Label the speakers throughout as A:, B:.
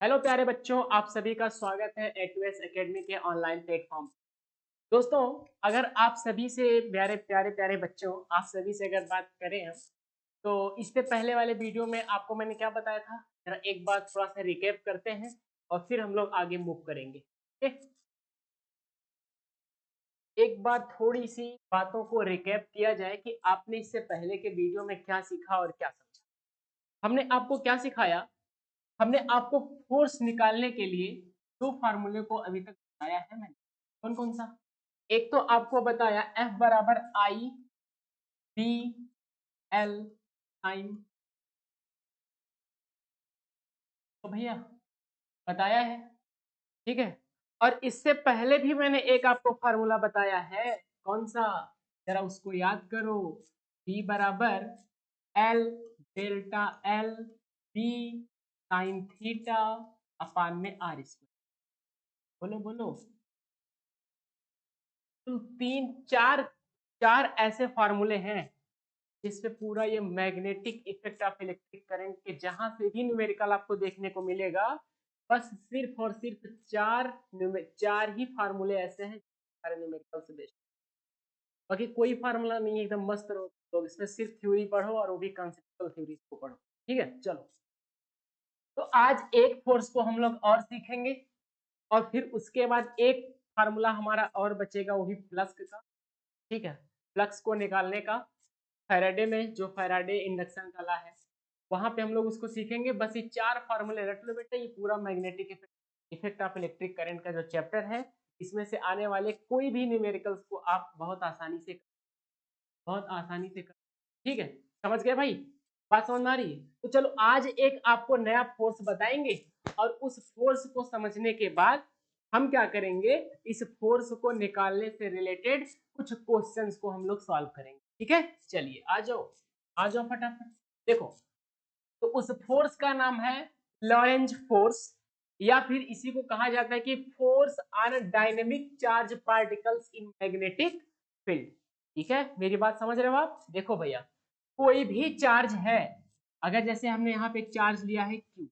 A: Hello प्यारे बच्चों, आप सभी का स्वागत है A2S एकेडमी के ऑनलाइन प्लेटफॉर्म। दोस्तों, अगर आप सभी से प्यारे प्यारे प्यारे बच्चों, आप सभी से अगर बात करें हम, तो इससे पहले वाले वीडियो में आपको मैंने क्या बताया था, जरा एक बार थोड़ा सा रिकैप करते हैं और फिर हम लोग आगे मूव करेंगे। ठीक? एक बार थोड़ी सी बातों को रिकैप किया जाए कि आपने इससे पहले के वीडियो में क्या सीखा और क्या समझा। हमने आपको क्या सिखाया? हमने आपको फोर्स निकालने के लिए दो फार्मूले को अभी तक बताया है मैंने। कौन कौन सा? एक तो आपको बताया F बराबर आई बी एल टाइम, तो भैया बताया है। ठीक है, और इससे पहले भी मैंने एक आपको फार्मूला बताया है। कौन सा? जरा उसको याद करो। बी बराबर L delta L B sine theta upon में आर स्क्वायर। बोलो बोलो। तो तीन चार चार ऐसे फार्मूले हैं जिसपे पूरा ये magnetic effect of electric current के जहां से भी न्यूमेरिकल आपको देखने को मिलेगा, बस सिर्फ और सिर्फ चार ही फार्मूले ऐसे हैं सारे न्यूमेरिकल से बेस्ड। बाकी कोई फार्मूला नहीं है, एकदम मस्त रहो तो इसमें सिर्फ थ्योरी पढ़ो और वो भी कंसेप्चुअल थ्योरी को पढ़ो। ठीक है, चलो। तो आज एक फोर्स को हम लोग और सीखेंगे और फिर उसके बाद एक फार्मूला हमारा और बचेगा, वो भी फ्लक्स का। ठीक है, फ्लक्स को निकालने का। फैराडे में जो फैराडे इंडक्शन का लॉ है, वहां पे हम लोग उसको सीखेंगे। बस ये चार फार्मूले रट लो बेटा, ये पूरा magnetic effect of electric current का जो चैप्टर है, इसमें से आने वाले कोई भी न्यूमेरिकल्स को आप बहुत आसानी से कर। ठीक है, समझ गए भाई? बात समझ में आ रही है? तो चलो आज एक आपको नया फोर्स बताएंगे और उस फोर्स को समझने के बाद हम क्या करेंगे, इस फोर्स को निकालने से रिलेटेड कुछ क्वेश्चंस को हम लोग सॉल्व करेंगे। ठीक है, चलिए आ जाओ फटाफट। देखो, तो उस फोर्स का नाम है लॉरेंज फोर्स, या फिर इसी को कहा जाता है कि force on dynamic charge particles in magnetic field. ठीक है, मेरी बात समझ रहे हो आप? देखो भैया, कोई भी चार्ज है, अगर जैसे हमने यहाँ पे एक चार्ज लिया है क्यू,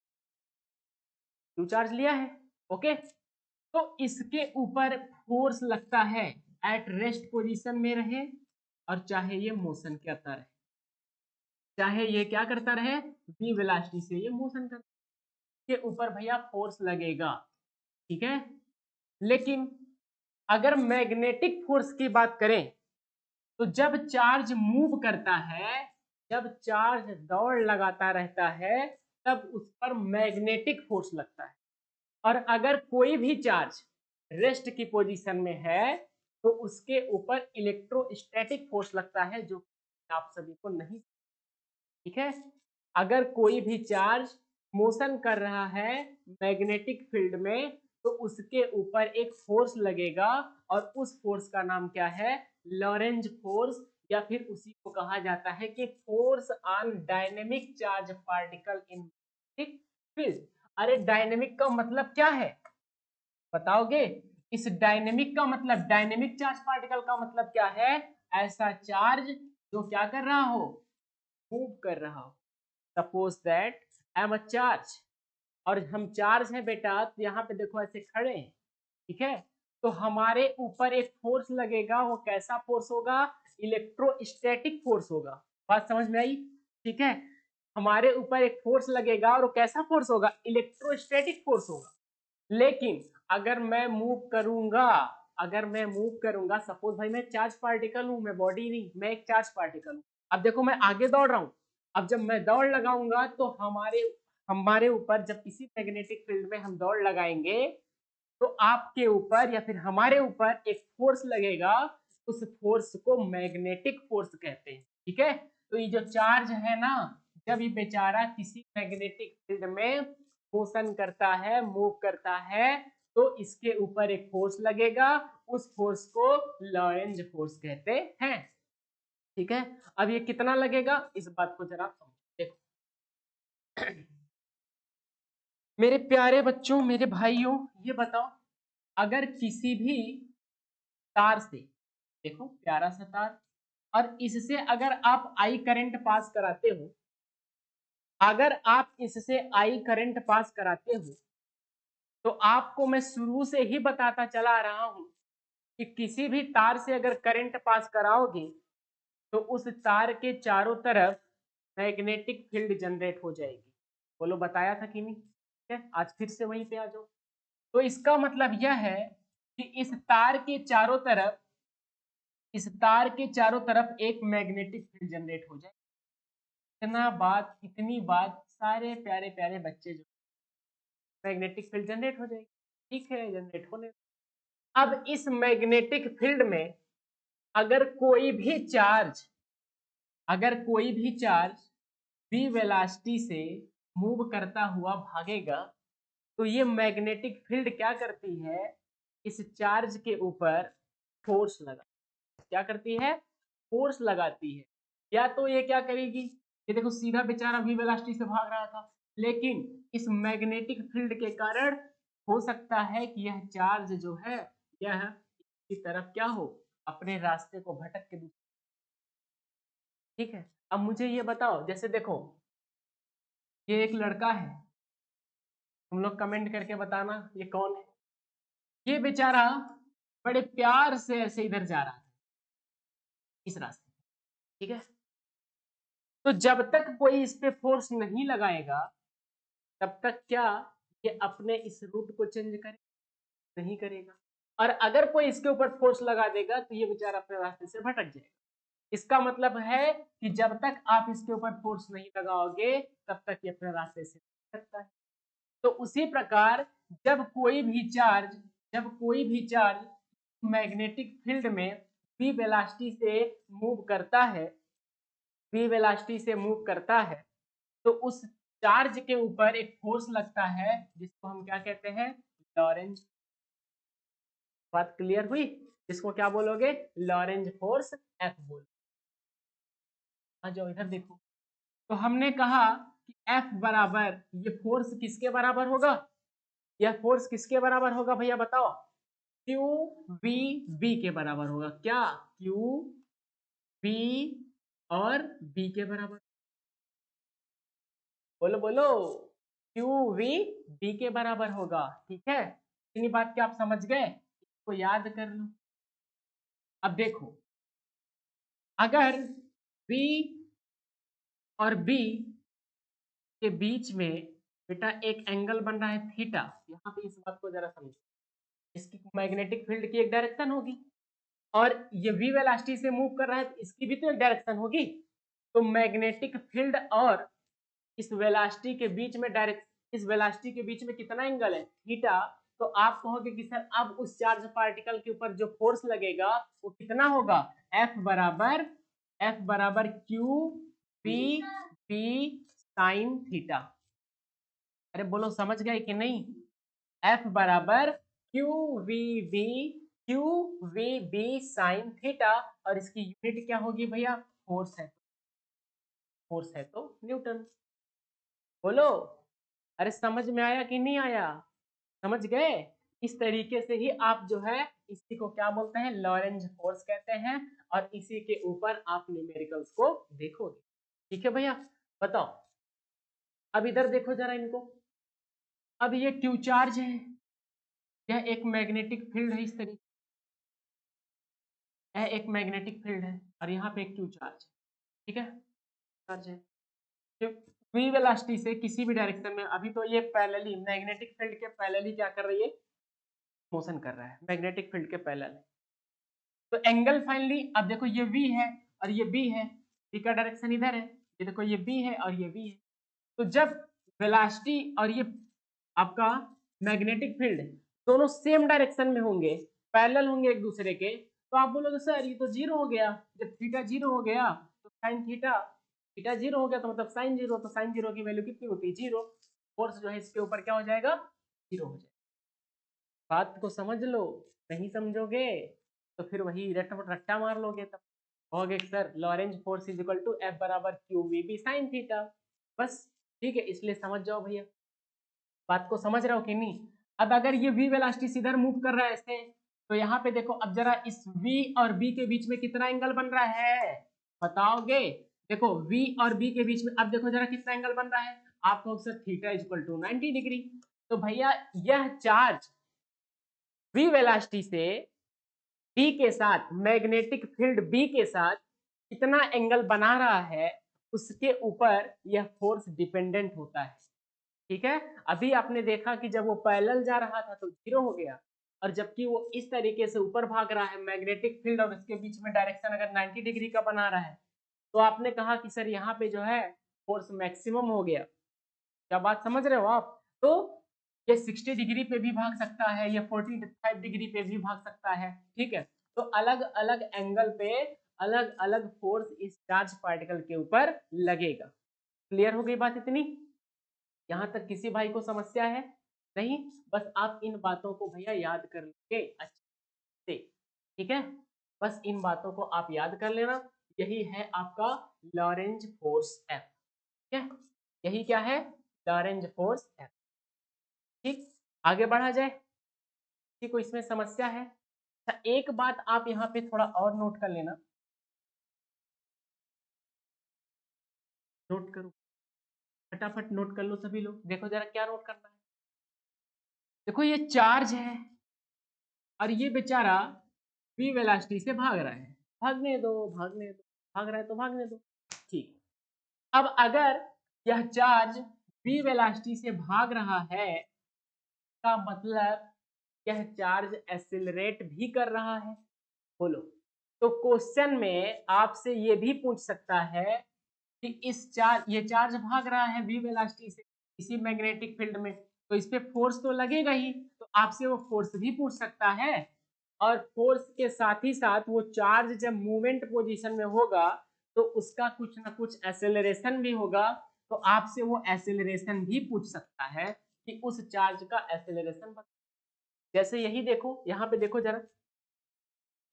A: क्यू चार्ज लिया है, ओके, तो इसके ऊपर फोर्स लगता है एट रेस्ट पोजीशन में रहे, और चाहे ये मोशन करता रहे, चाहे ये क्या करता रहे, वी वेलोसिटी से ये मोशन करता, के ऊपर भैया फोर्स लगेगा। ठीक है, लेकिन अगर मैग्नेटिक फोर्स की बात करें, तो जब चार्ज मूव करता है, जब चार्ज दौड़ लगाता रहता है, तब उस पर मैग्नेटिक फोर्स लगता है। और अगर कोई भी चार्ज रेस्ट की पोजीशन में है, तो उसके ऊपर इलेक्ट्रोस्टैटिक फोर्स लगता है, जो आप सभी को नहीं। ठीक है, अगर कोई भी चार्ज मोशन कर रहा है मैग्नेटिक फील्ड में, तो उसके ऊपर एक फोर्स लगेगा, और उस फोर्स का नाम क्या है, लॉरेंज फोर्स, या फिर उसी को कहा जाता है कि force on dynamic charge particle in magnetic field. अरे डायनेमिक का मतलब क्या है, बताओगे? इस डायनेमिक का मतलब, डायनेमिक चार्ज पार्टिकल का मतलब क्या है? ऐसा चार्ज जो क्या कर रहा हो, मूव कर रहा हो। Suppose that I am a charge, और हम चार्ज है बेटा, तो यहाँ पे देखो ऐसे खड़े हैं। ठीक है, तो हमारे ऊपर एक फोर्स लगेगा, वो कैसा फोर्स होगा, इलेक्ट्रोस्टैटिक फोर्स होगा। बात समझ में आई? ठीक है, हमारे ऊपर एक फोर्स लगेगा और वो कैसा फोर्स होगा, इलेक्ट्रोस्टैटिक फोर्स होगा। लेकिन अगर मैं मूव करूंगा, अगर मैं मूव करूंगा, सपोज भाई मैं चार्ज पार्टिकल हूं, मैं बॉडी नहीं, मैं एक चार्ज पार्टिकल हूं। अब देखो मैं आगे दौड़ रहा हूं, अब जब मैं दौड़ लगाऊंगा तो हमारे हमारे ऊपर, जब किसी मैग्नेटिक फील्ड में हम दौड़ लगाएंगे, तो आपके ऊपर या फिर हमारे ऊपर एक फोर्स लगेगा। उस फोर्स को मैग्नेटिक फोर्स कहते हैं। ठीक है, तो ये जो चार्ज है ना, जब ये बेचारा किसी मैग्नेटिक फील्ड में मोशन करता है, मूव करता है, तो इसके ऊपर एक फोर्स लगेगा, उस फोर्स को लॉरेंज फोर्स कहते हैं। ठीक है, अब ये कितना लगेगा, इस बात को जरा समझो। देखो मेरे प्यारे बच्चों, मेरे भाइयों, ये बताओ, अगर किसी भी तार से, देखो प्यारा सा तार, और इससे अगर आप आई करंट पास कराते हो, अगर आप इससे आई करंट पास कराते हो, तो आपको मैं शुरू से ही बताता चला आ रहा हूं कि किसी भी तार से अगर करंट पास कराओगे तो उस तार के चारों तरफ मैग्नेटिक फील्ड जनरेट हो जाएगी। बोलो बताया था कि नहीं? ठीक है, आज फिर से वहीं पे आ जाओ। तो इसका मतलब यह है कि इस तार के चारों तरफ एक मैग्नेटिक फील्ड जनरेट हो जाए। इतनी बात सारे प्यारे प्यारे बच्चे जो मैग्नेटिक फील्ड जनरेट हो जाएगी। ठीक है, जनरेट होने दो। अब इस मैग्नेटिक फील्ड में अगर कोई भी चार्ज v वेलोसिटी से मूव करता हुआ भागेगा तो ये मैग्नेटिक फील्ड क्या करती है, इस चार्ज के ऊपर फोर्स लगा क्या करती है, फोर्स लगाती है। या तो ये क्या करेगी, ये देखो सीधा बेचारा v वेलोसिटी से भाग रहा था, लेकिन इस मैग्नेटिक फील्ड के कारण हो सकता है कि यह चार्ज जो है यह की तरफ क्या हो, अपने रास्ते को भटक के ठीक है। अब मुझे ये बताओ, जैसे देखो ये एक लड़का है, तुम लोग कमेंट करके बताना ये कौन है। ये बेचारा बड़े प्यार से ऐसे इधर जा रहा था इस रास्ते, ठीक है। तो जब तक कोई इस पे फोर्स नहीं लगाएगा तब तक क्या ये अपने इस रूट को चेंज करे नहीं करेगा, और अगर कोई इसके ऊपर फोर्स लगा देगा तो ये बेचारा अपने रास्ते से भटक जाएगा। इसका मतलब है कि जब तक आप इसके ऊपर फोर्स नहीं लगाओगे तब तक ये अपने रास्ते से भटकता है। तो उसी प्रकार जब कोई भी चार्ज मैग्नेटिक फील्ड में v वेलोसिटी से मूव करता है तो उस चार्ज के ऊपर एक फोर्स लगता है जिसको हम क्या कहते हैं, लॉरेंज। बात क्लियर हुई? जिसको क्या बोलोगे, लॉरेंज फोर्स एफ बोल। आ जाओ इधर देखो। तो हमने कहा कि F बराबर, ये फोर्स किसके बराबर होगा, यह फोर्स किसके बराबर होगा भैया बताओ, क्यू वी बी के बराबर होगा। क्या क्यू बी और बी के बराबर, बोलो बोलो, क्यू वी बी के बराबर होगा। ठीक है, इतनी बात क्या आप समझ गए, इसको याद कर लो। अब देखो अगर बी और बी के बीच में बेटा एक एंगल बन रहा है थीटा, यहाँ पे इस बात को जरा समझो, इसकी मैग्नेटिक फील्ड की एक डायरेक्शन होगी और ये v वेलोसिटी से मूव कर रहा है तो इसकी भी तो एक डायरेक्शन होगी। तो मैग्नेटिक फील्ड और इस वेलोसिटी के बीच में इस वेलोसिटी के बीच में कितना एंगल है, थीटा। तो आप कहोगे कि सर अब उस चार्ज पार्टिकल के ऊपर जो फोर्स लगेगा वो कितना होगा, F बराबर Q B B sine theta. अरे बोलो समझ गए कि नहीं, F बराबर Q V B sine theta, और इसकी यूनिट क्या होगी भैया, फोर्स है तो न्यूटन। बोलो, अरे समझ में आया कि नहीं आया, समझ गए? इस तरीके से ही आप जो है इसी को क्या बोलते हैं, लॉरेंज फोर्स कहते हैं, और इसी के ऊपर आप न्यूमेरिकल्स को देखोगे। ठीक है भैया, बताओ अब इधर देखो जरा इनको। अब ये क्यू चार्ज है, यह एक मैग्नेटिक फील्ड है, इस तरीके यह एक मैग्नेटिक फील्ड है और यहाँ पे एक क्यू चार्ज है। ठीक है, चार्ज है v वेलोसिटी से किसी भी डायरेक्शन में, अभी तो ये पैरेलली मैग्नेटिक फील्ड के पैरेलली क्या कर रही है, मोशन कर रहा है मैग्नेटिक फील्ड के पैरेलल। तो एंगल फाइनली, अब देखो ये v है और ये b है, b का डायरेक्शन इधर है, ये देखो ये b है और ये v है। तो जब वेलोसिटी और ये आपका मैग्नेटिक फील्ड दोनों सेम डायरेक्शन में होंगे, पैरेलल होंगे एक दूसरे के, तो आप बोलोगे सर ये तो जीरो हो गया। जब थीटा जीरो हो गया तो साइन थीटा जीरो हो गया तो मतलब साइन जीरो, तो साइन जीरो की वैल्यू कितनी होती है, जीरो। फोर्स जो है इसके ऊपर क्या हो जाएगा, जीरो हो जाएगा। बात को समझ लो, नहीं समझोगे तो फिर वही रट्टा मार लोगे, तब कहोगे sir Lorentz force is equal to F बराबर Q V B sine theta. बस ठीक है, इसलिए समझ जाओ भैया, बात को समझ रहे हो कि नहीं। अब अगर ये v वेलोसिटी इधर मूव कर रहा है ऐसे, तो यहाँ पे देखो अब जरा इस v और b के बीच में कितना एंगल बन रहा है, बताओगे? देखो v और b के बीच में अब देखो जरा कितना एंगल बन रहा है, आप कहो sir theta is equal to 90 degree. तो भैया यह चार्ज v वेलोसिटी से B के साथ, मैग्नेटिक फील्ड B के साथ कितना एंगल बना रहा है, उसके ऊपर यह फोर्स डिपेंडेंट होता है। ठीक है, अभी आपने देखा कि जब वो पैरेलल जा रहा था तो 0 हो गया, और जबकि वो इस तरीके से ऊपर भाग रहा है, मैग्नेटिक फील्ड और उसके बीच में डायरेक्शन अगर 90 डिग्री का बना रहा है, तो आपने कहा कि सर यहाँ पे जो है फोर्स मैक्सिमम हो गया। क्या बात समझ रहे हो आप? तो ये 60 डिग्री पे भी भाग सकता है, ये 45 डिग्री पे भी भाग सकता है। ठीक है, तो अलग अलग एंगल पे अलग अलग फोर्स इस चार्ज पार्टिकल के ऊपर लगेगा। क्लियर हो गई बात इतनी? यहां तक किसी भाई को समस्या है? नहीं, बस आप इन बातों को भैया याद कर लेंगे अच्छे से। ठीक है, बस इन बातों को आप याद कर लेना। यही है आपका लॉरेंज फोर्स एफ। ठीक है, यही क्या है? Lorentz force F. ठीक, आगे बढ़ा जाए। किसी को इसमें समस्या है? अच्छा, एक बात आप यहाँ पे थोड़ा और नोट कर लेना। नोट करो, फटाफट नोट कर लो सभी लोग। देखो जरा क्या नोट करना है। देखो ये चार्ज है और ये बेचारा v वेलोसिटी से भाग रहा है। भागने दो, भागने दो, भाग रहा है तो भागने दो। ठीक, अब अगर यह चार्ज v वेलोसिटी से भाग रहा है, का मतलब यह चार्ज एक्सिलरेट भी कर रहा है। बोलो, तो क्वेश्चन में आपसे ये भी पूछ सकता है कि ये चार्ज भाग रहा है v वेलोसिटी से इसी मैग्नेटिक फील्ड में, तो इस पे फोर्स तो लगेगा ही, तो आपसे वो फोर्स भी पूछ सकता है। और फोर्स के साथ ही साथ वो चार्ज जब मूवमेंट पोजीशन में होगा तो उसका कुछ ना कुछ एक्सेलरेशन भी होगा, तो आपसे वो एक्सेलरेशन भी पूछ सकता है कि उस चार्ज का एक्सेलरेशन। जैसे यही देखो, यहाँ पे देखो जरा,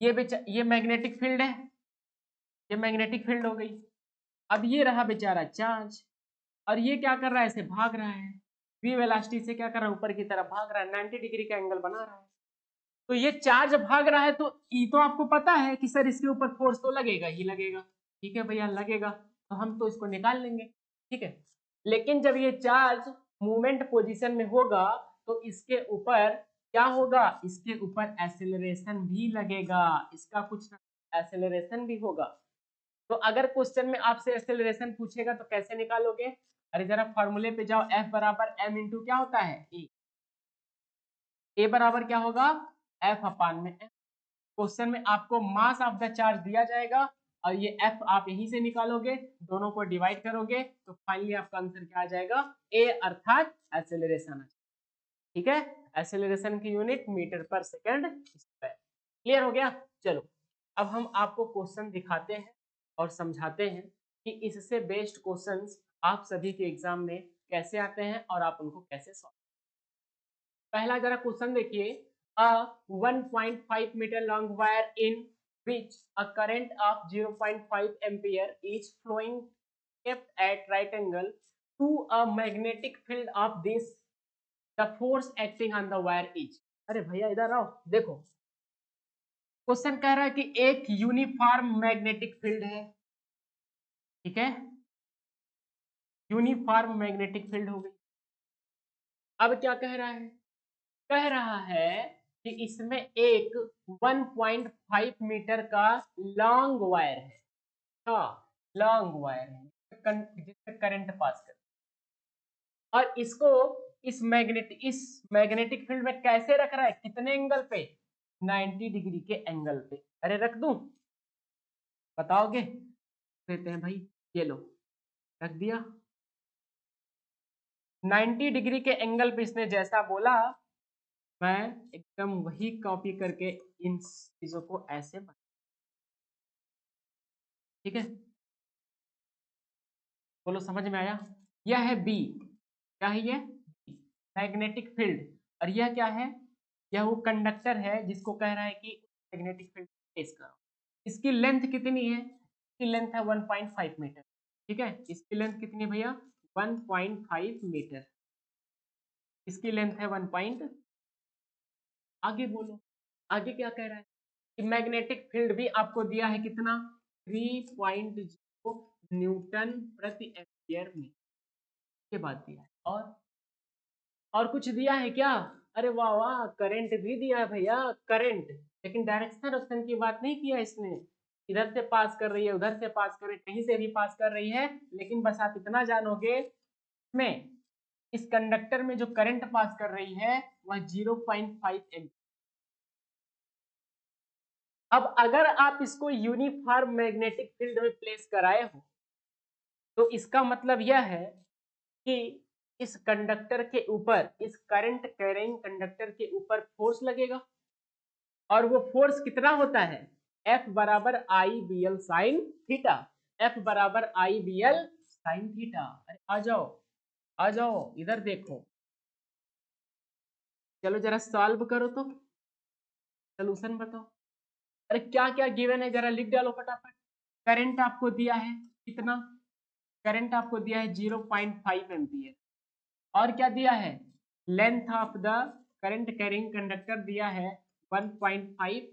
A: ये मैग्नेटिक फील्ड है, ये मैग्नेटिक फील्ड हो गई। अब ये रहा बेचारा चार्ज, और ये क्या कर रहा है? ऐसे भाग रहा है, v वेलोसिटी से क्या कर रहा है? ऊपर की तरफ भाग रहा है, 90 डिग्री का एंगल बना रहा है। तो ये चार्ज भाग रहा है, तो ये तो आपको पता है कि सर इसके ऊपर फोर्स तो लगेगा ही लगेगा। ठीक है भैया, लगेगा, तो हम तो इसको निकाल लेंगे। ठीक है, लेकिन जब ये चार्ज मूवमेंट पोजीशन में होगा तो इसके ऊपर क्या होगा? इसके ऊपर एक्सेलरेशन भी लगेगा, इसका कुछ एक्सेलरेशन भी होगा। तो अगर क्वेश्चन में आपसे एक्सेलरेशन पूछेगा तो कैसे निकालोगे? अरे जरा फॉर्मूले पे जाओ, F बराबर m इंटू क्या होता है? ए बराबर क्या होगा? F अपान में m। क्वेश्चन में आपको मास ऑफ द चार्ज दिया जाएगा और ये F आप यहीं से निकालोगे, दोनों को डिवाइड करोगे तो फाइनली आपका आंसर क्या आ जाएगा? A, अर्थात एक्सेलरेशन। ठीक है, एक्सेलरेशन की यूनिट मीटर पर सेकंड स्क्वायर। क्लियर हो गया? चलो, अब हम आपको क्वेश्चन दिखाते हैं और समझाते हैं कि इससे बेस्ड क्वेश्चंस आप सभी के एग्जाम में कैसे आते हैं और आप उनको कैसे सॉल्व। पहला जरा क्वेश्चन देखिए। A 1.5 metre long wire in which a current of 0.5 ampere is flowing kept at right angle to a magnetic field of this, the force acting on the wire is। अरे भैया इधर आओ, देखो question कह रहा है कि एक यूनिफॉर्म मैग्नेटिक फील्ड है। ठीक है, यूनिफॉर्म मैग्नेटिक फील्ड हो गई। अब क्या कह रहा है? कह रहा है कि इसमें एक 1.5 मीटर का लॉन्ग वायर है। हाँ, लॉन्ग वायर है जिससे करंट पास कर, और इसको इस मैग्नेटिक फील्ड में कैसे रख रहा है? कितने एंगल पे? 90 डिग्री के एंगल पे। अरे रख दूं? बताओगे? देते हैं भाई, ये लो, रख दिया। 90 डिग्री के एंगल पे इसने जैसा बोला, मैं एकदम वही कॉपी करके इन चीजों को ऐसे बना। ठीक है, बोलो समझ में आया? यह है बी, क्या है ये? Magnetic field. और यह क्या है? यह वो कंडक्टर है जिसको कह रहा है कि मैग्नेटिक फील्ड फेस करो। इसकी लेंथ कितनी है? इसकी लेंथ है 1.5 मीटर। ठीक है, इसकी लेंथ कितनी है भैया? 1.5 मीटर। इसकी लेंथ है 1 पॉइंट। आगे बोलो, आगे क्या कह रहा है? कि मैग्नेटिक फील्ड भी आपको दिया है कितना? 3.0 न्यूटन प्रति एम्पियर में, के बाद दिया है। और और कुछ दिया है क्या? अरे वाह वाह, करंट भी दिया है भैया, करंट। लेकिन डायरेक्शन ऑप्शन की बात नहीं किया इसने, इधर से पास कर रही है, उधर से पास कर रही है, कहीं से भी पास कर रही है। लेकिन बस आप इतना जानोगे, में इस कंडक्टर में जो करंट पास कर रही है वह 0.5 एम्पीयर। अब अगर आप इसको यूनिफॉर्म मैग्नेटिक फील्ड में प्लेस कराए हो, तो इसका मतलब यह है कि इस कंडक्टर के ऊपर, इस करंट कैरिंग कंडक्टर के ऊपर फोर्स लगेगा। और वो फोर्स कितना होता है? F बराबर I B L sine theta. F बराबर I B L sine theta. अरे आ जाओ, आ जाओ, इधर देखो, चलो जरा सॉल्व करो तो, सोल्यूशन बताओ। अरे क्या क्या गिवन है जरा लिख डालो फटाफट। करंट आपको दिया है कितना? करंट आपको दिया है 0.5 एम्पियर। और क्या दिया है? Length of the current carrying conductor दिया है 1.5।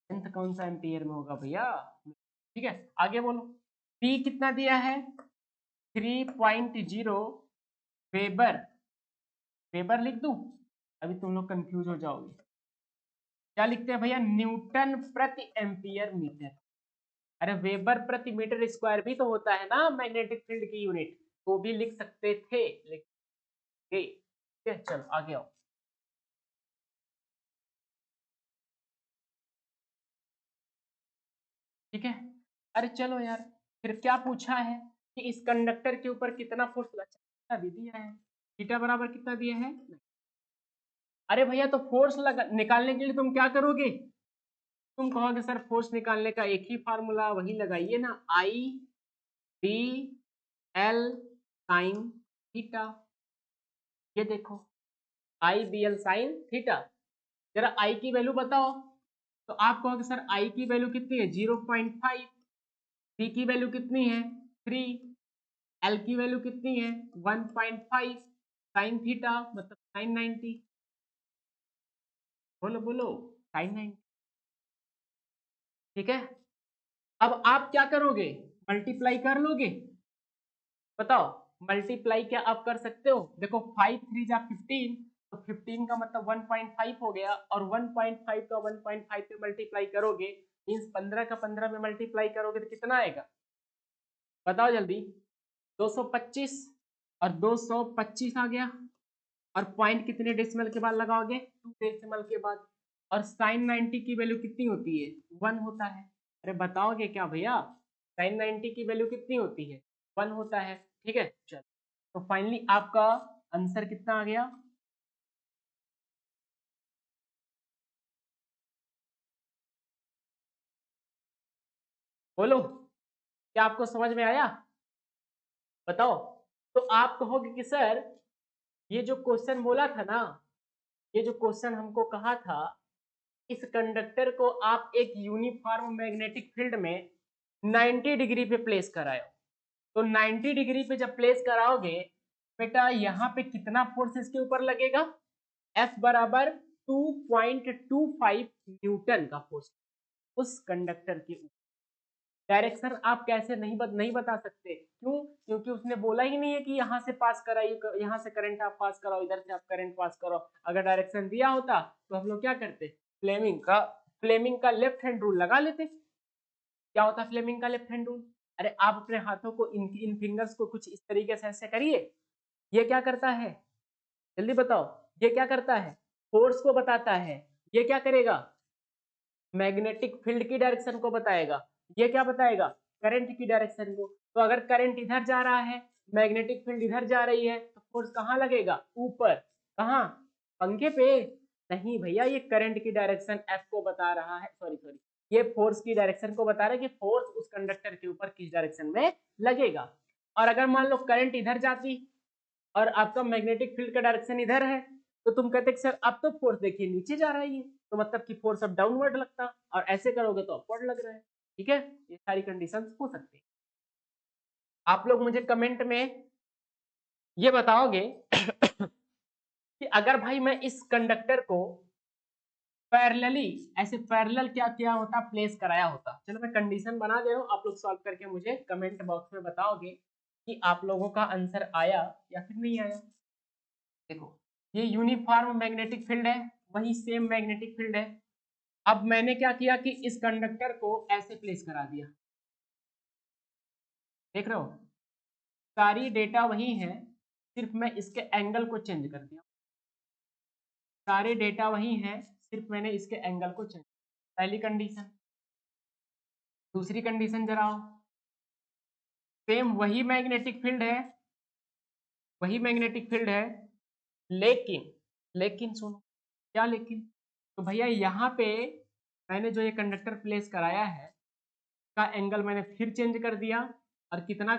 A: लेंथ कौन सा एम्पियर में होगा भैया? ठीक है, आगे बोलो। पी कितना दिया है? 3.0 वेबर। वेबर लिख दूं? अभी तुम लोग कंफ्यूज हो जाओगे। क्या लिखते हैं भैया? न्यूटन प्रति एम्पियर मीटर। अरे वेबर प्रति मीटर स्क्वायर भी तो होता है ना मैग्नेटिक फील्ड की यूनिट, वो भी लिख सकते थे, लेकिन ठीक है, चलो आगे आओ। ठीक है, अरे चलो यार, फिर क्या पूछा है कि इस कंडक्टर के ऊपर कितना फोर्स लगा भी दिया है, थीटा बराबर कितना दिया है। अरे भैया तो फोर्स लगा निकालने के लिए तुम क्या करोगे? तुम कहोगे सर फोर्स निकालने का एक ही फार्मूला, वही लगाइए ना, आई बी एल साइन थीटा। ये देखो, आई बी एल साइन थीटा। जरा आई की वैल्यू बताओ। तो आप कहोगे सर आई की वैल्यू कितनी है? 0.5। बी की वैल्यू कितनी है? 3। एल की वैल्यू कितनी है? 1.5। साइन थीटा मतलब साइन 90। बोलो बोलो, साइन 90। ठीक है, अब आप क्या करोगे? मल्टीप्लाई कर लोगे? बताओ, मल्टीप्लाई क्या आप कर सकते हो? देखो 5 3 जा 15, तो 15 का मतलब 1.5 हो गया, और 1.5 का 1.5 पे मल्टीप्लाई करोगे, मीन्स 15 का 15 में मल्टीप्लाई करोगे तो कितना आएगा? बताओ जल्दी। 225, और 225 आ गया। और पॉइंट कितने डेसिमल के बाद लगाओगे? 2 डेसिमल के बाद। और साइन 90 की वैल्यू कितनी होती है? 1 होता है। अरे बताओगे क्या भैया? साइन 90 की वैल्यू कितनी होती है? 1 होता है। ठीक है, चलो, तो फाइनली आपका आंसर कितना आ गया? बोलो, क्या आपको समझ में आया? बताओ। तो आप कहोगे कि सर ये जो क्वेश्चन बोला था ना, ये जो क्वेश्चन हमको कहा था, इस कंडक्टर को आप एक यूनिफॉर्म मैग्नेटिक फील्ड में 90 डिग्री पे प्लेस कराओ। तो 90 डिग्री पे जब प्लेस कराओगे बेटा, यहाँ पे कितना फोर्स इसके ऊपर लगेगा? F बराबर 2.25 न्यूटन का फोर्स उस कंडक्टर के ऊपर। डायरेक्शन आप कैसे नहीं बता सकते, क्यों? क्योंकि उसने बोला ही नहीं है कि यहाँ से पास कराइए, यहाँ से करंट आप पास कराओ, इधर से आप करंट पास करो। अगर डायरेक्शन दिया होता तो हम लोग क्या करते? फ्लेमिंग का लेफ्ट हैंड रूल लगा लेते। क्या होता फ्लेमिंग का लेफ्ट हैंड रूल? अरे आप अपने हाथों को इन फिंगर्स को कुछ इस तरीके से ऐसे करिए। ये क्या करता है? जल्दी बताओ। ये क्या करता है? फोर्स को बताता है। ये क्या करेगा? मैग्नेटिक फील्ड की डायरेक्शन को बताएगा। ये क्या बताएगा? करंट की डायरेक्शन को। तो अगर करंट इधर जा रहा है, मैग्नेटिक फील्ड इधर जा रही है, तो फोर्स कहाँ लगेगा? ऊपर। कहाँ? पंखे पे? नहीं भैया, ये करंट की डायरेक्शन एफ को बता रहा है, सॉरी सॉरी, ये फोर्स की डायरेक्शन को बता रहा है कि फोर्स उस कंडक्टर के ऊपर किस डायरेक्शन में लगेगा। और अगर मान लो करंट इधर जाती और आपका मैग्नेटिक फील्ड का डायरेक्शन इधर है, तो तुम कहते कि सर अब तो फोर्स देखिए नीचे जा रही है, तो मतलब कि फोर्स अब डाउनवर्ड लगता, और ऐसे करोगे तो अपवर्ड लग रहा है। ठीक है, ये सारी कंडीशंस हो सकती है। आप लोग मुझे कमेंट में ये बताओगे कि अगर भाई मैं इस कंडक्टर को पैरेलली, ऐसे पैरेलल क्या किया होता, प्लेस कराया होता। चलो मैं कंडीशन बना दे रहा हूँ, आप लोग सॉल्व करके मुझे कमेंट बॉक्स में बताओगे कि आप लोगों का आंसर आया या फिर नहीं आया। देखो ये यूनिफॉर्म मैग्नेटिक फील्ड है, वही सेम मैग्नेटिक फील्ड है। अब मैंने क्या किया कि इस कंडक्टर को ऐसे प्लेस करा दिया, देख रहे हो सारी डेटा वही है, सिर्फ मैं इसके एंगल को चेंज कर दिया। सारे डेटा वही हैं, सिर्फ मैंने इसके एंगल को चेंज। पहली कंडीशन। दूसरी कंडीशन जरा सेम वही मैग्नेटिक फील्ड है, वही मैग्नेटिक फील्ड है, लेकिन सुनो क्या लेकिन, तो भैया यहाँ पे मैंने जो ये कंडक्टर प्लेस कराया है का एंगल मैंने फिर चेंज कर दिया, और कितना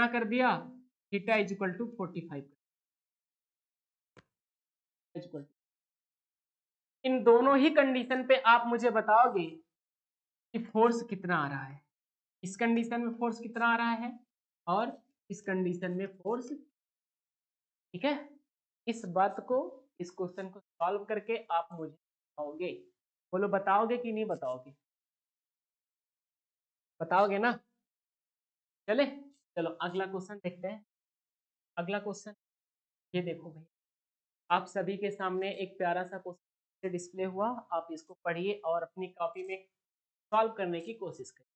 A: कर दिया, थीटा इज इक्वल टू 45। इन दोनों ही कंडीशन पे आप मुझे बताओगे कि फोर्स कितना आ रहा है। इस कंडीशन में फोर्स कितना आ रहा है और इस कंडीशन में फोर्स, ठीक है। इस बात को, इस क्वेश्चन को सॉल्व करके आप मुझे बताओगे। बोलो बताओगे कि नहीं बताओगे, बताओगे ना। चले चलो अगला क्वेश्चन देखते हैं। अगला क्वेश्चन ये देखो भाई, आप सभी के सामने एक प्यारा सा क्वेश्चन डिस्प्ले हुआ, आप इसको पढ़िए और अपनी कॉपी में सॉल्व करने की कोशिश करिए।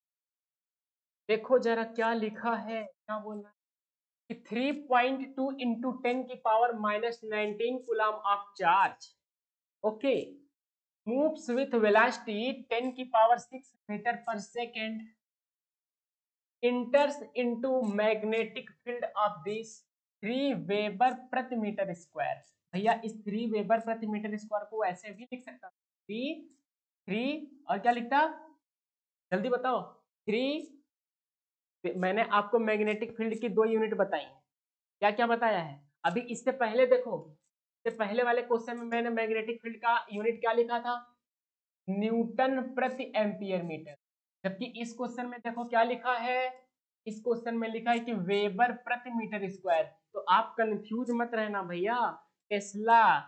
A: देखो जरा क्या लिखा है, क्या बोलना है कि 3.2 इंटू 10 की power minus 19 coulomb of charge, okay, moves with velocity 10 की पावर 6 मीटर पर second, enters into magnetic field of this 3 weber प्रति मीटर स्क्वायर। भैया इस 3 वेबर प्रति मीटर स्क्वायर को ऐसे भी लिख सकता, 3 और क्या लिखता, जल्दी बताओ। 3, मैंने आपको मैग्नेटिक फील्ड की 2 यूनिट बताई है, क्या क्या बताया है। अभी इससे पहले देखो, इससे पहले वाले क्वेश्चन में मैंने मैग्नेटिक फील्ड का यूनिट क्या लिखा था, न्यूटन प्रति एम्पियर मीटर। जबकि इस क्वेश्चन में देखो क्या लिखा है, इस क्वेश्चन में लिखा है कि वेबर प्रति मीटर स्क्वायर। तो आप कंफ्यूज मत रहना भैया, टेस्ला,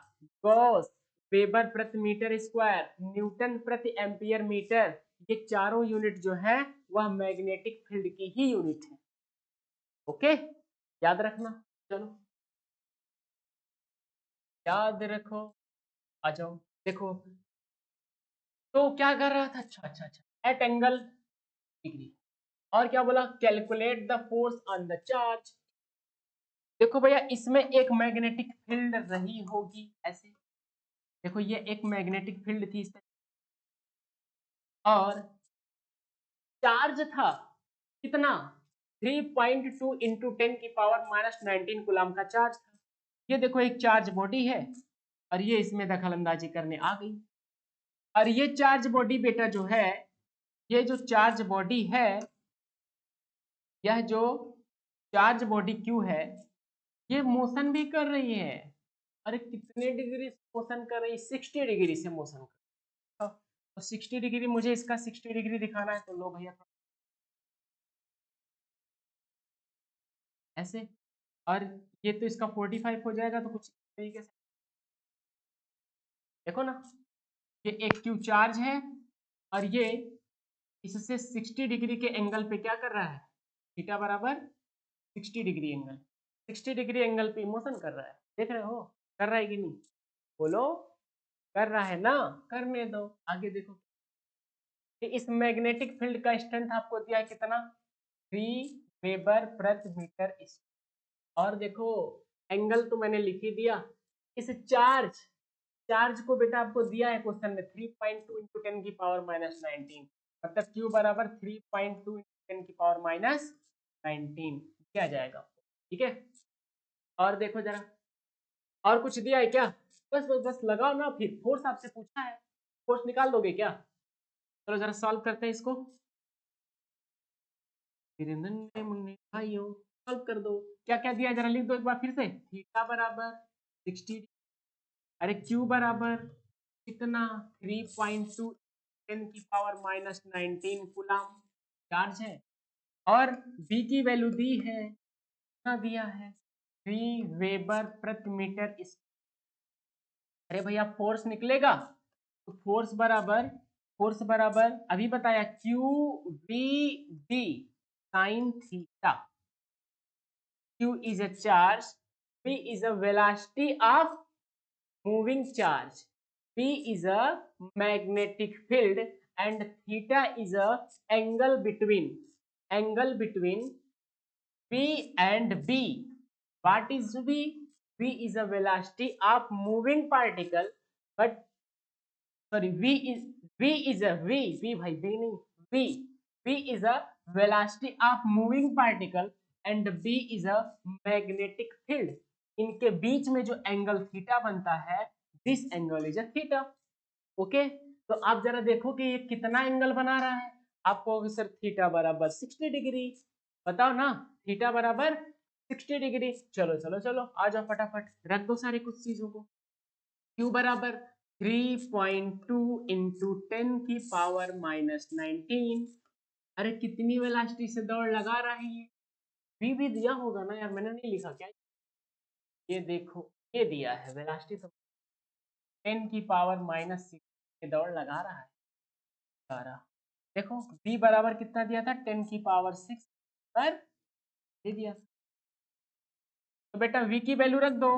A: गॉस, वेबर प्रति मीटर स्क्वायर, न्यूटन प्रति एम्पियर मीटर, ये चारों यूनिट जो है वह मैग्नेटिक फील्ड की ही यूनिट है। ओके, याद रखना। चलो याद रखो, आ जाओ। देखो तो क्या कर रहा था, अच्छा एट एंगल डिग्री, और क्या बोला, calculate the force on the charge. देखो भैया इसमें एक मैग्नेटिक फील्ड रही होगी ऐसे, देखो ये एक मैग्नेटिक फील्ड थी इसमें, और चार्ज था कितना, 3.2 इंटू 10 की पावर माइनस 19 कूलम का चार्ज था। ये देखो एक चार्ज बॉडी है, और ये इसमें दखल अंदाजी करने आ गई, और ये चार्ज बॉडी बेटा जो है, ये जो चार्ज बॉडी है, यह जो चार्ज बॉडी क्यू है, ये मोशन भी कर रही है। अरे कितने डिग्री से मोशन कर रही है, 60 डिग्री से मोशन कर रही है। तो 60 डिग्री, मुझे इसका 60 डिग्री दिखाना है, तो लो भैया ऐसे, और ये तो इसका 45 हो जाएगा, तो कुछ तरीके से देखो ना, ये एक क्यू चार्ज है, और ये इससे 60 डिग्री के एंगल पे क्या कर रहा है, थीटा बराबर 60 डिग्री एंगल, 60 डिग्री एंगल पे मोशन कर रहा है, देख रहे हो, कर रहा है कि नहीं, बोलो कर रहा है ना, करने दो। आगे देखो कि इस मैग्नेटिक फील्ड का स्ट्रेंथ आपको दिया है कितना, 3 वेबर प्रति मीटर स्क्वायर। और देखो एंगल तो मैंने लिख ही दिया। इस चार्ज को बेटा आपको दिया है क्वेश्चन में 3.2 इंटू 10 की पावर माइनस 19, मतलब क्यू बराबर 3.2 इंटू 10 की पावर माइनस 19 दिया जाएगा, ठीक है। और देखो जरा, और कुछ दिया है क्या, बस बस बस लगाओ ना, फिर फोर्स आपसे पूछा है, फोर्स निकाल दोगे क्या। चलो जरा सॉल्व करते हैं इसको, मेरे नन्हे मुन्ने भाइयों सॉल्व कर दो। क्या क्या दिया है जरा लिख दो एक बार फिर से, थीटा बराबर 60, अरे क्यू बराबर कितना, 3.2 10 की पावर माइनस 19 कूलम चार्ज है, और बी की वैल्यू दी है, कितना दिया है, 3 वेबर प्रति मीटर। अरे भैया फोर्स निकलेगा, तो फोर्स बराबर अभी बताया Q V B, sin theta. Q is a charge, V is a velocity of moving charge, B is a magnetic field, and theta is a angle between V and B. What is V? V is a velocity of moving particle, but sorry, V भाई V नहीं, V is a velocity of moving particle and B is a magnetic field. इनके बीच में जो angle theta बनता है, this angle is a theta. Okay, तो आप जरा देखो कि ये कितना एंगल बना रहा है. आपको सर थीटा बराबर 60 डिग्री बताओ ना, थीटा बराबर 60 डिग्री. चलो चलो चलो आ जाओ फटाफट रख दो सारे कुछ चीजों को. Q बराबर 3.2 इंटू 10 की पावर -19. अरे कितनी वेलोसिटी से दौड़ लगा रहा है ये. भी दिया होगा ना यार, मैंने नहीं लिखा क्या. ये देखो ये दिया है वेलोसिटी, तो 10 की पावर -6 की दौड़ लगा रहा है. देखो v बराबर कितना दिया था, 10 की पावर 6 पर दे दिया. तो बेटा v की वैल्यू रख दो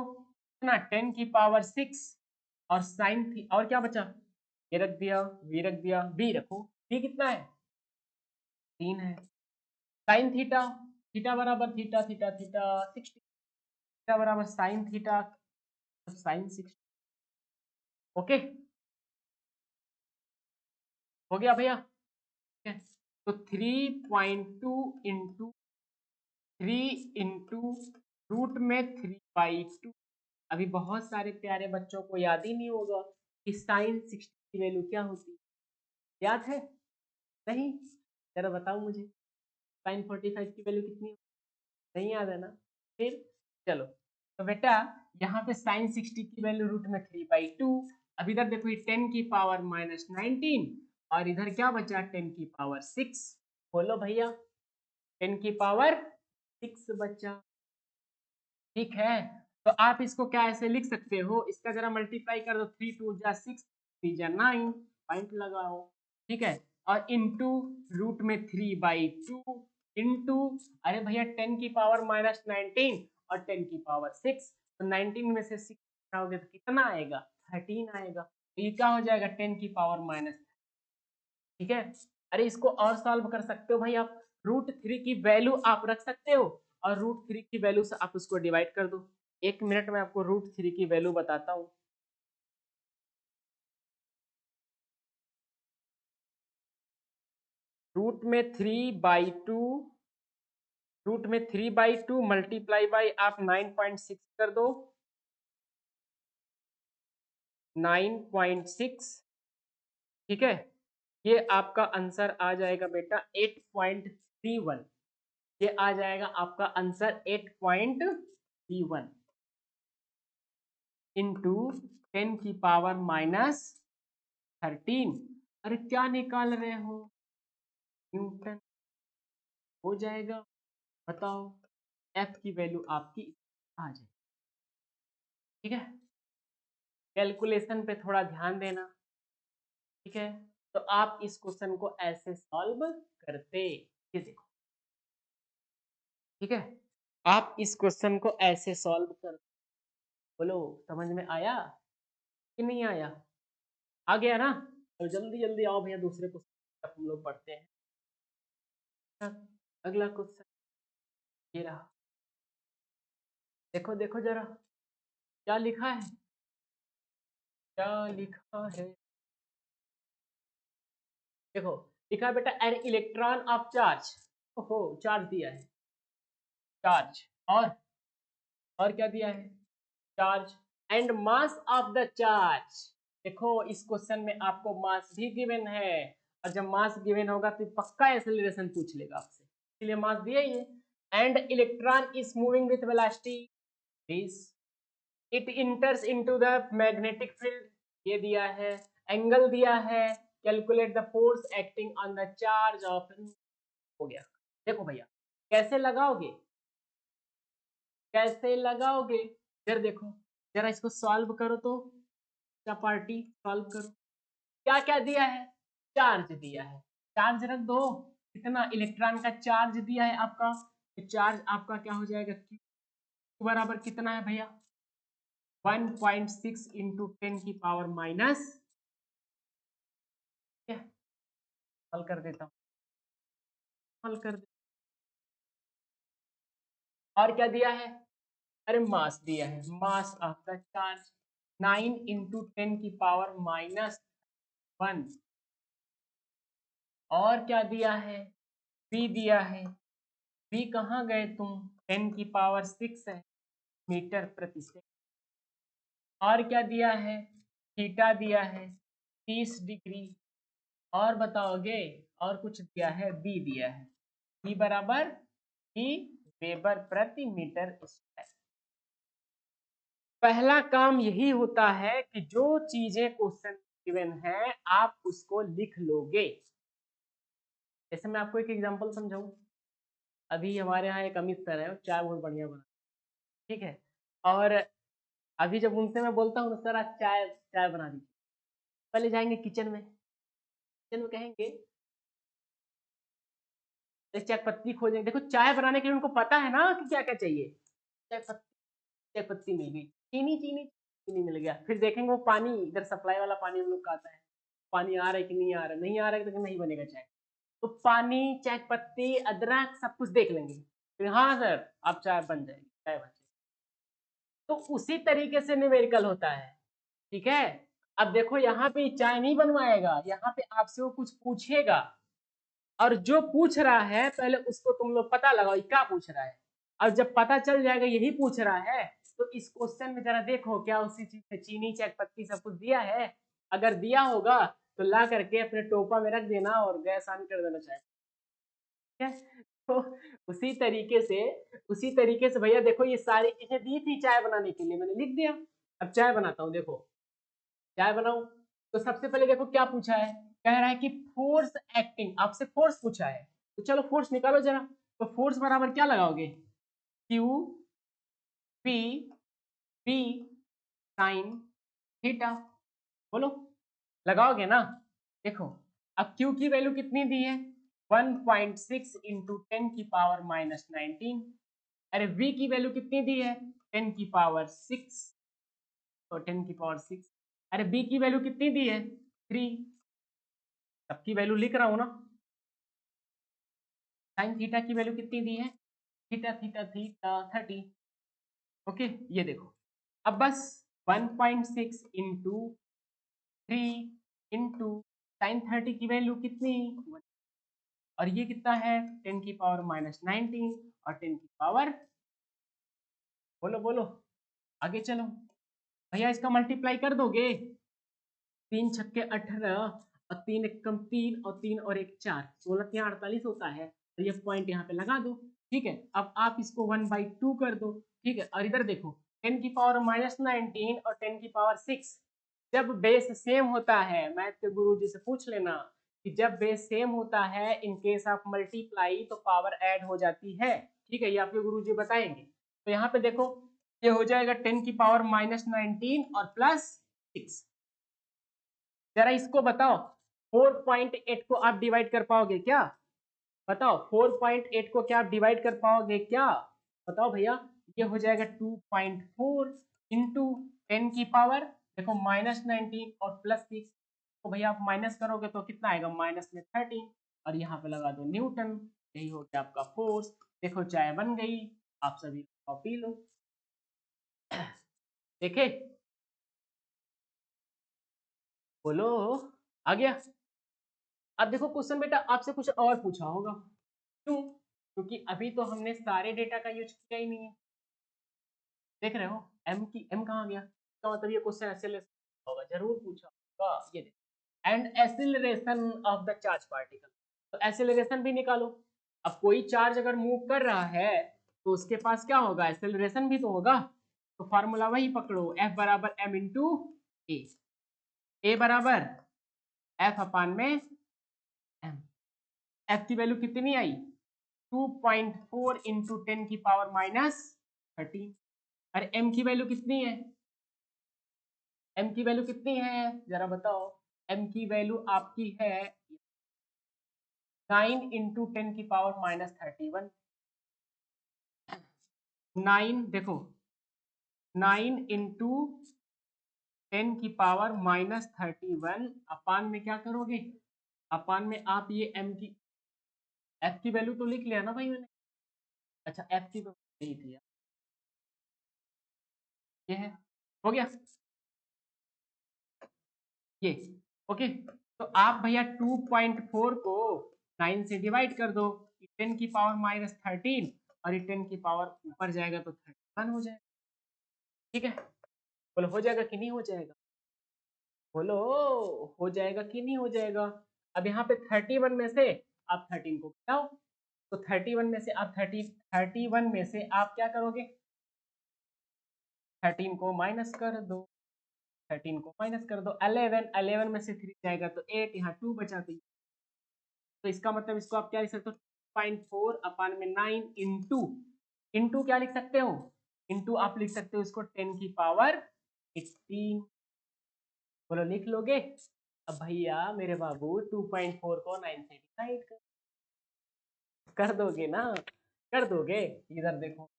A: ना, 10 की पावर 6 और साइन थी, और क्या बचा, ये रख दिया, v रख दिया, b रखो. v कितना है, 3 है. साइन थीटा, थीटा बराबर थीटा थीटा थीटा 60, थीटा बराबर साइन थीटा साइन 60. ओके हो गया भैया. तो 3.2 इंटू 3 इंटू रूट में 3/2. अभी बहुत सारे प्यारे बच्चों को याद ही नहीं होगा कि साइन 60 की वैल्यू क्या होती है. याद है नहीं, जरा बताओ मुझे, साइन 45 की वैल्यू कितनी, नहीं याद है ना. फिर चलो, तो बेटा यहाँ पे साइन 60 की वैल्यू रूट में 3/2. अब इधर देखो ये 10 की पावर -19 और इधर क्या बचा 10 की पावर 6. बोलो भैया 10 की पावर 6 बचा. ठीक है, तो आप इसको क्या ऐसे लिख सकते हो, इसका जरा मल्टीप्लाई कर दो, 3 2 जा 6 3 जा 9 पॉइंट लगाओ. ठीक है, और इनटू रूट में 3/2 इनटू, अरे भैया 10 की पावर -19 और 10 की पावर 6, तो 19 में से 6 हटाओगे तो कितना आएगा, 13 आएगा. तो ये क्या हो जाएगा 10 की पावर माइनस. ठीक है, अरे इसको और सॉल्व कर सकते हो भाई आप, √3 की वैल्यू आप रख सकते हो और √3 की वैल्यू से आप उसको डिवाइड कर दो. 1 मिनट में आपको √3 की वैल्यू बताता हूँ. रूट में 3/2, रूट में 3/2 मल्टीप्लाई बाई आप 9.6 कर दो, 9.6. ठीक है, ये आपका आंसर आ जाएगा बेटा 8.31. ये आ जाएगा आपका आंसर 8.31 इंटू 10 की पावर -13. अरे क्या निकाल रहे हो, न्यूटन हो जाएगा. बताओ एफ की वैल्यू आपकी आ जाए. ठीक है, कैलकुलेशन पे थोड़ा ध्यान देना. ठीक है, तो आप इस क्वेश्चन को ऐसे सॉल्व करते, ये देखो. ठीक है, आप इस क्वेश्चन को ऐसे सॉल्व कर, बोलो समझ में आया कि नहीं आया, आ गया ना. तो जल्दी जल्दी आओ भैया, दूसरे क्वेश्चन हम लोग पढ़ते हैं. अगला क्वेश्चन ये रहा, देखो देखो जरा क्या लिखा है, क्या लिखा है. देखो लिखा है बेटा, एन इलेक्ट्रॉन ऑफ चार्ज, ओहो चार्ज दिया है, चार्ज और क्या दिया है, charge and mass of the charge. देखो इस क्वेश्चन में आपको मास भी गिवन है, और जब मास गिवन होगा तो पक्का एक्सेलरेशन पूछ लेगा आपसे, इसलिए मास दिया ही है. And electron is moving with velocity this, it इंटर्स into the magnetic field, ये दिया है. एंगल दिया है, calculate the force acting on the charge of, हो गया. देखो भैया कैसे लगाओगे, कैसे लगाओगे, जरा देखो, जरा इसको सॉल्व करो तो, पार्टी सॉल्व करो. क्या क्या दिया है, चार्ज दिया है, चार्ज रख दो. कितना इलेक्ट्रॉन का चार्ज दिया है आपका, चार्ज आपका क्या हो जाएगा, Q बराबर कितना है भैया 1.6 इंटू 10 की पावर माइनस, हल कर देता हूँ, हल कर दे। और क्या दिया है, अरे मास दिया है, मास आपका चार्ज 9 इंटू 10 की पावर माइनस 1। और क्या दिया है, v दिया है, v कहाँ गए तुम, 10 की पावर 6 है मीटर प्रति सेकंड। और क्या दिया है, थीटा दिया है 30 डिग्री। और बताओगे, और कुछ दिया है, बी दिया है, बी बराबर ही वेबर प्रति मीटर स्क्वायर। पहला काम यही होता है कि जो चीजें क्वेश्चन गिवन है आप उसको लिख लोगे। जैसे मैं आपको एक एग्जांपल समझाऊं, अभी हमारे यहाँ एक अमित सर है, चाय बहुत बढ़िया बना, ठीक है, और अभी जब उनसे मैं बोलता हूँ सर आज चाय चाय बना दीजिए, पहले जाएंगे किचन में, किचन में कहेंगे चाय पत्ती खोजेंगे, देखो चाय बनाने के लिए उनको पता है ना कि क्या क्या चाहिए, चाय पत्ती, चाय पत्ती मिल गई, चीनी चीनी चीनी मिल गया, फिर देखेंगे वो पानी, इधर सप्लाई वाला पानी हम लोग का आता है, पानी आ रहा है कि नहीं आ रहा है, नहीं आ रहा है तो नहीं बनेगा चाय, तो पानी चाय पत्ती अदरक सब कुछ देख लेंगे, फिर हाँ सर आप चाय बन जाएगी, चाय बन जाएगी। तो उसी तरीके से न्यूमेरिकल होता है, ठीक है। अब देखो यहाँ पे चाय नहीं बनवाएगा, यहाँ पे आपसे वो कुछ पूछेगा, और जो पूछ रहा है पहले उसको तुम लोग पता लगाओ क्या पूछ रहा है, और जब पता चल जाएगा यही पूछ रहा है तो इस क्वेश्चन में जरा देखो क्या उसी चीज में चीनी चाय पत्ती सब कुछ दिया है, अगर दिया होगा तो ला करके अपने टोपा में रख देना और गैस ऑन कर देना चाय, ठीक है। तो उसी तरीके से भैया देखो ये सारी चीजें दी थी चाय बनाने के लिए, मैंने लिख दिया, अब चाय बनाता हूँ, देखो चाय बनाऊं तो सबसे पहले देखो क्या पूछा है, कह रहा है कि फोर्स एक्टिंग, आपसे फोर्स पूछा है, तो चलो फोर्स निकालो जरा, तो फोर्स बराबर क्या लगाओगे, Q P P sine theta, बोलो लगाओगे ना। देखो अब Q की वैल्यू कितनी दी है 1.6 इंटू 10 की पावर माइनस 19, अरे V की वैल्यू कितनी दी है 10 की पावर 6, तो 10 की पावर 6, अरे B की वैल्यू कितनी दी है 3, सबकी वैल्यू लिख रहा हूं ना, साइन थीटा की वैल्यू कितनी दी है, थीटा थीटा थीटा 30, ओके। ये देखो अब बस 1.6 इंटू 3 इंटू साइन 30 की वैल्यू कितनी, और ये कितना है 10 की पावर माइनस 19 और 10 की पावर, बोलो बोलो आगे चलो भैया, इसका मल्टीप्लाई कर दोगे, 3 छक्के 18 और 3 एकम 3 और 3 और 1 4, 16 यहाँ 48 होता है, तो ये पॉइंट यहाँ पे लगा दो, ठीक है। अब आप इसको 1/2 कर दो, ठीक है, और इधर देखो 10 की पावर माइनस 19 और 10 की पावर 6, जब बेस सेम होता है, मैथ के गुरु जी से पूछ लेना कि जब बेस सेम होता है इन केस ऑफ मल्टीप्लाई तो पावर ऐड हो जाती है, ठीक है, ये आपके गुरु जी बताएंगे। तो यहाँ पे देखो ये हो जाएगा 10 की पावर माइनस 19 और प्लस 6, जरा इसको बताओ 4.8 को आप डिवाइड कर पाओगे क्या, बताओ 4.8 को क्या आप डिवाइड कर पाओगे क्या, बताओ भैया, ये हो जाएगा 2.4 इंटू 10 की पावर, देखो माइनस 19 और प्लस 6, तो भैया आप माइनस करोगे तो कितना आएगा माइनस में 13, और यहाँ पे लगा दो न्यूटन, यही हो गया आपका फोर्स। देखो चाय बन गई, आप सभी पी लो, देखे, बोलो आ गया। अब देखो क्वेश्चन बेटा आपसे कुछ और पूछा होगा, क्यों, क्योंकि अभी तो हमने सारे डेटा का यूज किया ही नहीं है, देख रहे हो एम कहाँ गया, तो मतलब ये क्वेश्चन एक्सेलरेशन होगा, जरूर पूछा होगा, ये देखो and acceleration of the charge particle, तो एक्सेलरेशन भी निकालो। अब कोई चार्ज अगर मूव कर रहा है तो उसके पास क्या होगा, एक्सेलरेशन भी तो होगा, तो फार्मूला वही पकड़ो, F बराबर m इंटू ए बराबर F अपान में m, F की वैल्यू कितनी आई 2.4 इंटू 10 की पावर माइनस 13, अरे m की वैल्यू कितनी है, m की वैल्यू कितनी है जरा बताओ, m की वैल्यू आपकी है 9 इंटू 10 की पावर माइनस 31, 9 देखो 9 इंटू 10 की पावर माइनस 31 अपान में क्या करोगे, अपान में आप ये m की f की वैल्यू तो लिख लिया ना भाई मैंने, अच्छा f की तो नहीं थी यार, ये है, हो गया ये, ओके। तो आप भैया 2.4 को 9 से डिवाइड कर दो, 10 की पावर माइनस 13 और ये 10 की पावर ऊपर जाएगा तो 31 हो जाएगा, ठीक है। बोलो हो जाएगा कि नहीं हो जाएगा, बोलो हो जाएगा कि नहीं हो जाएगा। अब यहाँ पे 31 में से आप 13 को घटाओ, तो 31 में से आप 31 में से आप क्या करोगे, 13 को माइनस कर दो, 13 को माइनस कर दो, 11 में से 3 जाएगा तो 8, यहाँ 2 बचा, तो इसका मतलब इसको आप क्या लिख सकते हो, 2.4 अपान में 9 इंटू, इंटू क्या लिख सकते हो, इंटू आप लिख सकते हो इसको 10 की पावर 18, बोलो लिख लोगे। अब भैया मेरे बाबू 2.4 को 9 से डिवाइड कर दोगे ना, कर दोगे, इधर देखो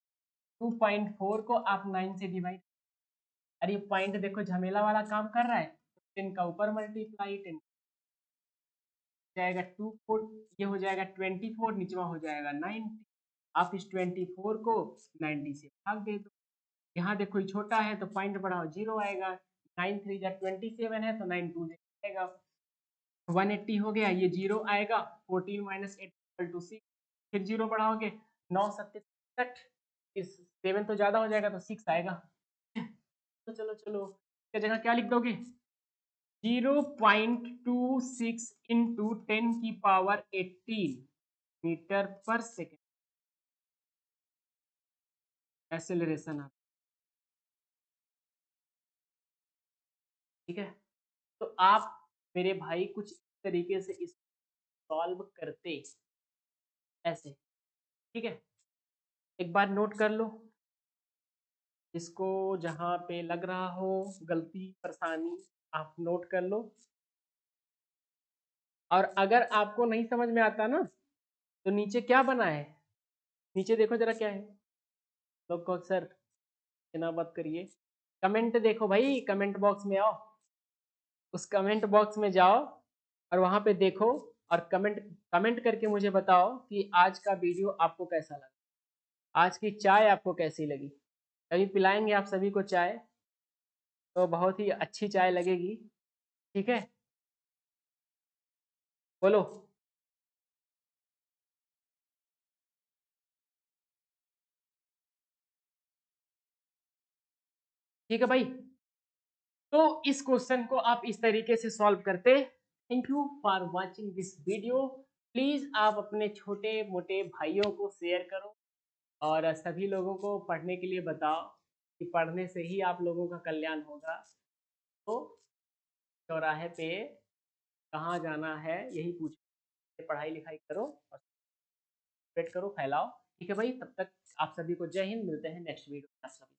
A: 2.4 को आप 9 से डिवाइड, अरे पॉइंट देखो झमेला वाला काम कर रहा है, 10 का ऊपर मल्टीप्लाई, 10 जाएगा 2 4, ये हो जाएगा 24, नीचवा हो जाएगा 90, आप इस 24 को 90 से भाग दे दो, यहाँ देखो ये छोटा है तो पॉइंट बढ़ाओ 0 आएगा, 9 3 जा 27 है तो 9 2 आएगा, 180 हो गया, ये 0 आएगा, 14 माइनस 8 इक्वल टू 6, फिर 0 बढ़ाओगे 9 7 60, इस 7 तो ज्यादा हो जाएगा तो 6 आएगा, तो चलो चलो इसका जगह क्या लिख दोगे, 0.26 इंटू 10 की पावर 18 मीटर पर सेकेंड एक्सेलरेशन आता, ठीक है। तो आप मेरे भाई कुछ इस तरीके से इस सॉल्व करते ऐसे, ठीक है, एक बार नोट कर लो इसको, जहां पे लग रहा हो गलती परेशानी आप नोट कर लो, और अगर आपको नहीं समझ में आता ना तो नीचे क्या बना है, नीचे देखो जरा क्या है, लोग को सर इतना मत करिए, कमेंट देखो भाई, कमेंट बॉक्स में आओ, उस कमेंट बॉक्स में जाओ और वहां पे देखो और कमेंट कमेंट करके मुझे बताओ कि आज का वीडियो आपको कैसा लगा, आज की चाय आपको कैसी लगी, कभी पिलाएंगे आप सभी को चाय, तो बहुत ही अच्छी चाय लगेगी, ठीक है, बोलो। ठीक है भाई, तो इस क्वेश्चन को आप इस तरीके से सॉल्व करते। Thank you for watching this video, please आप अपने छोटे मोटे भाइयों को शेयर करो और सभी लोगों को पढ़ने के लिए बताओ कि पढ़ने से ही आप लोगों का कल्याण होगा, तो चौराहे पे कहाँ जाना है यही पूछो, पढ़ाई लिखाई करो और स्प्रेड करो, फैलाओ, ठीक है भाई, तब तक आप सभी को जय हिंद, मिलते हैं नेक्स्ट वीडियो में।